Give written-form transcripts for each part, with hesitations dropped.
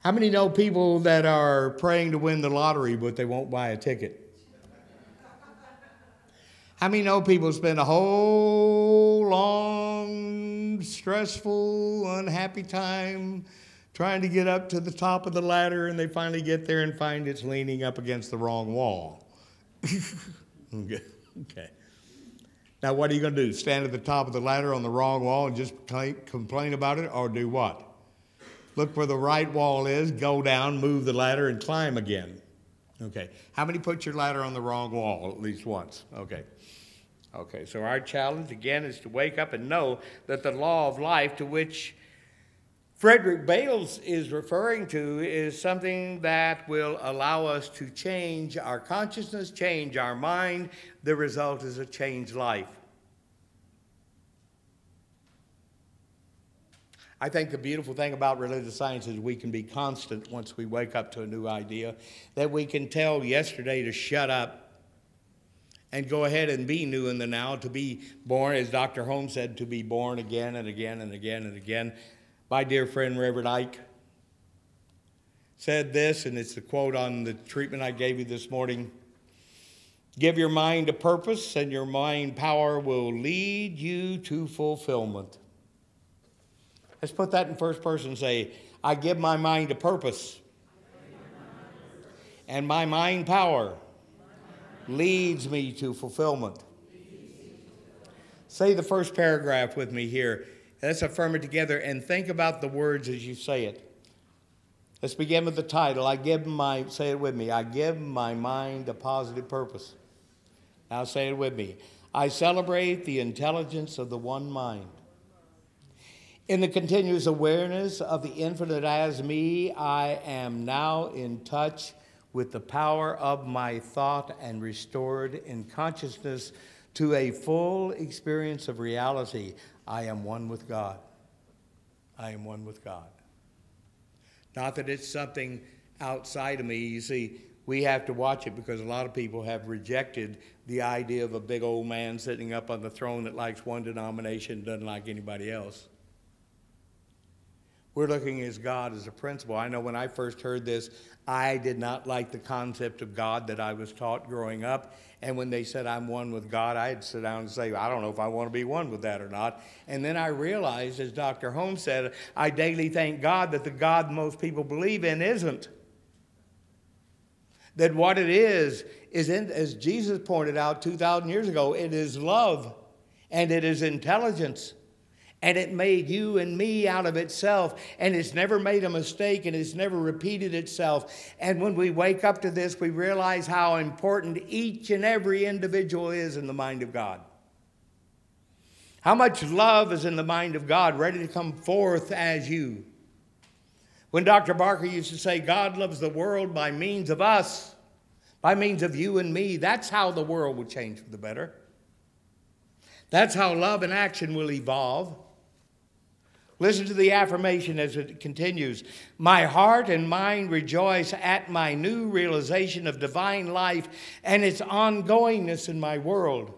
How many know people that are praying to win the lottery, but they won't buy a ticket? How many know people spend a whole long, stressful, unhappy time trying to get up to the top of the ladder, and they finally get there and find it's leaning up against the wrong wall? Okay. Now, what are you going to do? Stand at the top of the ladder on the wrong wall and just complain about it, or do what? Look where the right wall is, go down, move the ladder, and climb again. Okay. How many put your ladder on the wrong wall at least once? Okay. Okay, so our challenge, again, is to wake up and know that the law of life to which Frederick Bales is referring to is something that will allow us to change our consciousness, change our mind. The result is a changed life. I think the beautiful thing about religious science is we can be constant once we wake up to a new idea, that we can tell yesterday to shut up and go ahead and be new in the now, to be born, as Dr. Holmes said, to be born again and again and again and again. My dear friend, Reverend Ike, said this, and it's the quote on the treatment I gave you this morning: give your mind a purpose, and your mind power will lead you to fulfillment. Let's put that in first person and say, I give my mind a purpose, and my mind power leads me to fulfillment. Say the first paragraph with me here. Let's affirm it together and think about the words as you say it. Let's begin with the title. Say it with me. I give my mind a positive purpose. Now say it with me. I celebrate the intelligence of the one mind. In the continuous awareness of the infinite as me, I am now in touch with the power of my thought and restored in consciousness to a full experience of reality. I am one with God. I am one with God. Not that it's something outside of me. You see, we have to watch it because a lot of people have rejected the idea of a big old man sitting up on the throne that likes one denomination and doesn't like anybody else. We're looking at God as a principle. I know when I first heard this, I did not like the concept of God that I was taught growing up. And when they said I'm one with God, I'd sit down and say, I don't know if I want to be one with that or not. And then I realized, as Dr. Holmes said, I daily thank God that the God most people believe in isn't. That what it is as Jesus pointed out 2,000 years ago, it is love and it is intelligence. And it made you and me out of itself. And it's never made a mistake, and it's never repeated itself. And when we wake up to this, we realize how important each and every individual is in the mind of God. How much love is in the mind of God, ready to come forth as you. When Dr. Barker used to say, God loves the world by means of us, by means of you and me, that's how the world will change for the better. That's how love and action will evolve. Listen to the affirmation as it continues. My heart and mind rejoice at my new realization of divine life and its ongoingness in my world.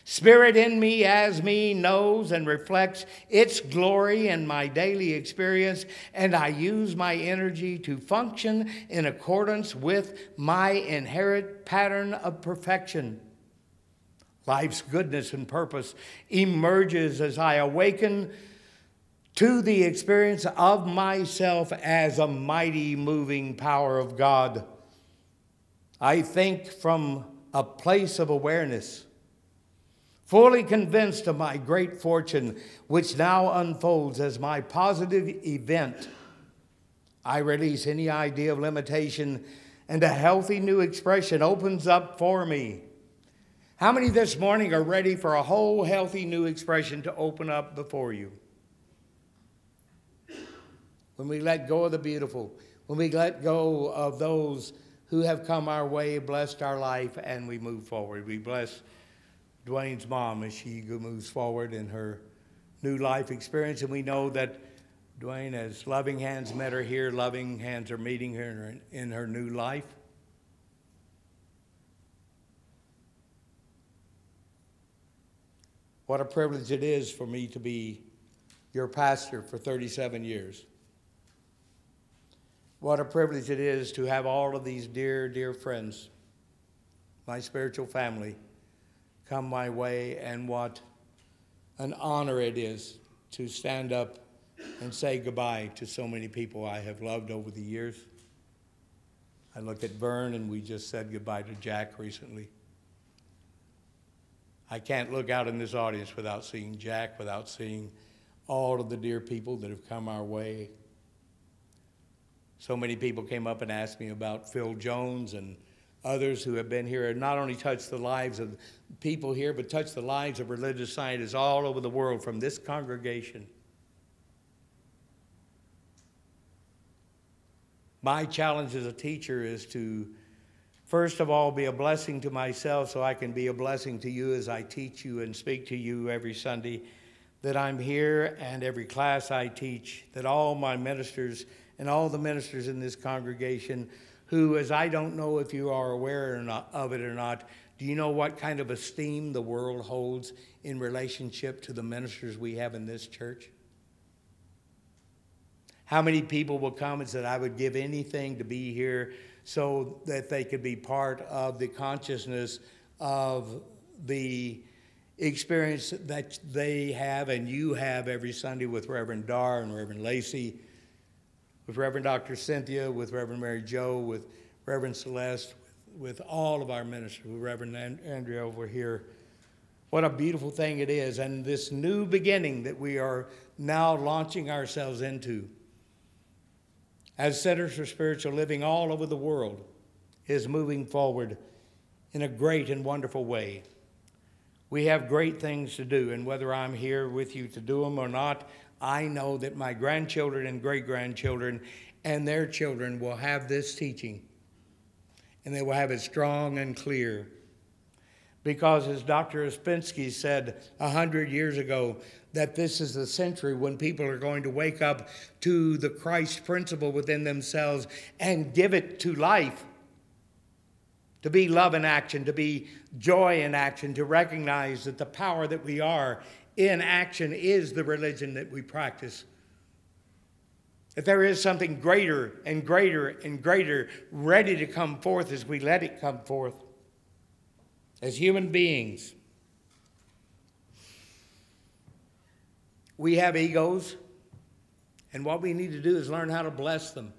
Spirit in me as me knows and reflects its glory in my daily experience, and I use my energy to function in accordance with my inherent pattern of perfection. Life's goodness and purpose emerges as I awaken to the experience of myself as a mighty moving power of God. I think from a place of awareness, fully convinced of my great fortune, which now unfolds as my positive event. I release any idea of limitation, and a healthy new expression opens up for me. How many this morning are ready for a whole healthy new expression to open up before you? When we let go of the beautiful, when we let go of those who have come our way, blessed our life, and we move forward. We bless Dwayne's mom as she moves forward in her new life experience, and we know that Dwayne, as loving hands met her here, loving hands are meeting her in her new life. What a privilege it is for me to be your pastor for 37 years. What a privilege it is to have all of these dear, dear friends, my spiritual family, come my way, and what an honor it is to stand up and say goodbye to so many people I have loved over the years. I look at Vern, and we just said goodbye to Jack recently. I can't look out in this audience without seeing Jack, without seeing all of the dear people that have come our way. So many people came up and asked me about Phil Jones and others who have been here and not only touched the lives of people here, but touched the lives of religious scientists all over the world from this congregation. My challenge as a teacher is to, first of all, be a blessing to myself so I can be a blessing to you as I teach you and speak to you every Sunday that I'm here, and every class I teach, that all my ministers and all the ministers in this congregation who, as I don't know if you are aware or not, of it or not, do you know what kind of esteem the world holds in relationship to the ministers we have in this church? How many people will come and say, I would give anything to be here so that they could be part of the consciousness of the experience that they have and you have every Sunday with Reverend Dar and Reverend Lacey, with Reverend Dr. Cynthia, with Reverend Mary Jo, with Reverend Celeste, with all of our ministers, with Reverend Andrea over here. What a beautiful thing it is. And this new beginning that we are now launching ourselves into as Centers for Spiritual Living all over the world is moving forward in a great and wonderful way. We have great things to do, and whether I'm here with you to do them or not, I know that my grandchildren and great-grandchildren and their children will have this teaching, and they will have it strong and clear. Because as Dr. Ouspensky said 100 years ago, that this is the century when people are going to wake up to the Christ principle within themselves and give it to life. To be love in action, to be joy in action, to recognize that the power that we are in action is the religion that we practice. That there is something greater and greater and greater ready to come forth as we let it come forth. As human beings, we have egos, and what we need to do is learn how to bless them.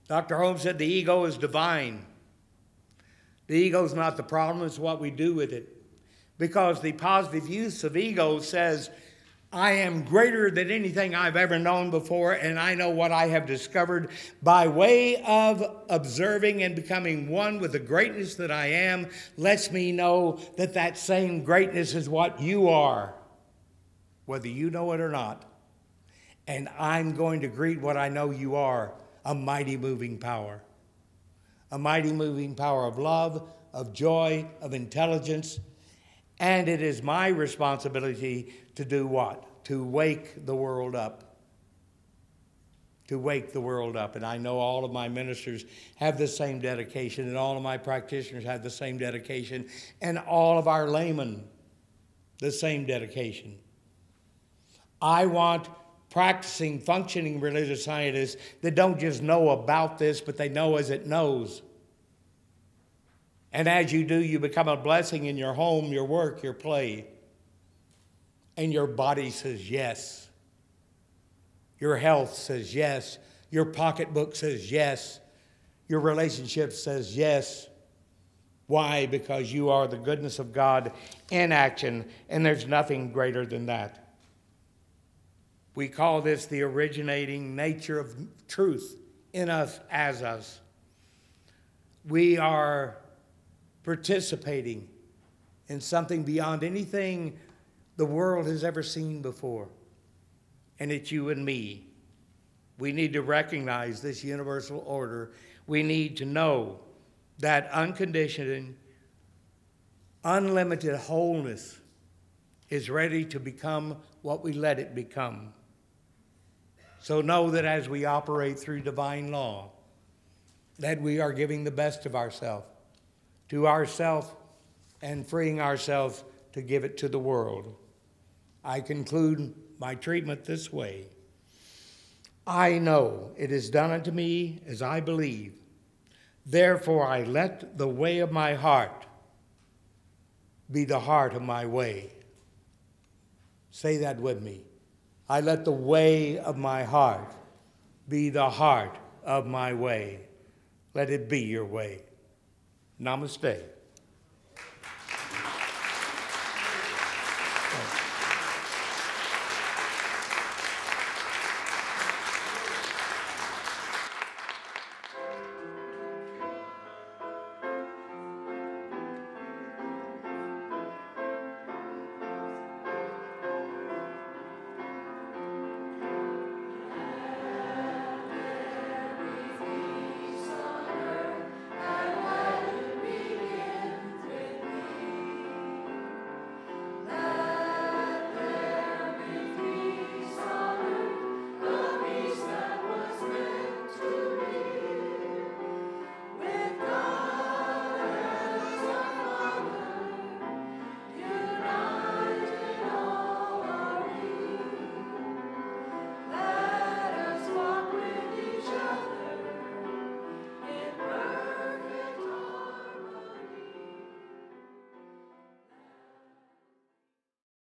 Dr. Holmes said the ego is divine. The ego is not the problem, it's what we do with it. Because the positive use of ego says, I am greater than anything I've ever known before, and I know what I have discovered by way of observing and becoming one with the greatness that I am, lets me know that that same greatness is what you are, whether you know it or not. And I'm going to greet what I know you are, a mighty moving power. A mighty moving power of love, of joy, of intelligence. And it is my responsibility to do what? To wake the world up. To wake the world up. And I know all of my ministers have the same dedication, and all of my practitioners have the same dedication, and all of our laymen the same dedication. I want practicing, functioning religious scientists that don't just know about this, but they know as it knows. And as you do, you become a blessing in your home, your work, your play. And your body says yes. Your health says yes. Your pocketbook says yes. Your relationship says yes. Why? Because you are the goodness of God in action, and there's nothing greater than that. We call this the originating nature of truth in us as us. We are participating in something beyond anything the world has ever seen before. And it's you and me. We need to recognize this universal order. We need to know that unconditioned, unlimited wholeness is ready to become what we let it become. So know that as we operate through divine law, that we are giving the best of ourselves to ourselves and freeing ourselves to give it to the world. I conclude my treatment this way. I know it is done unto me as I believe. Therefore I let the way of my heart be the heart of my way. Say that with me. I let the way of my heart be the heart of my way. Let it be your way. Namaste.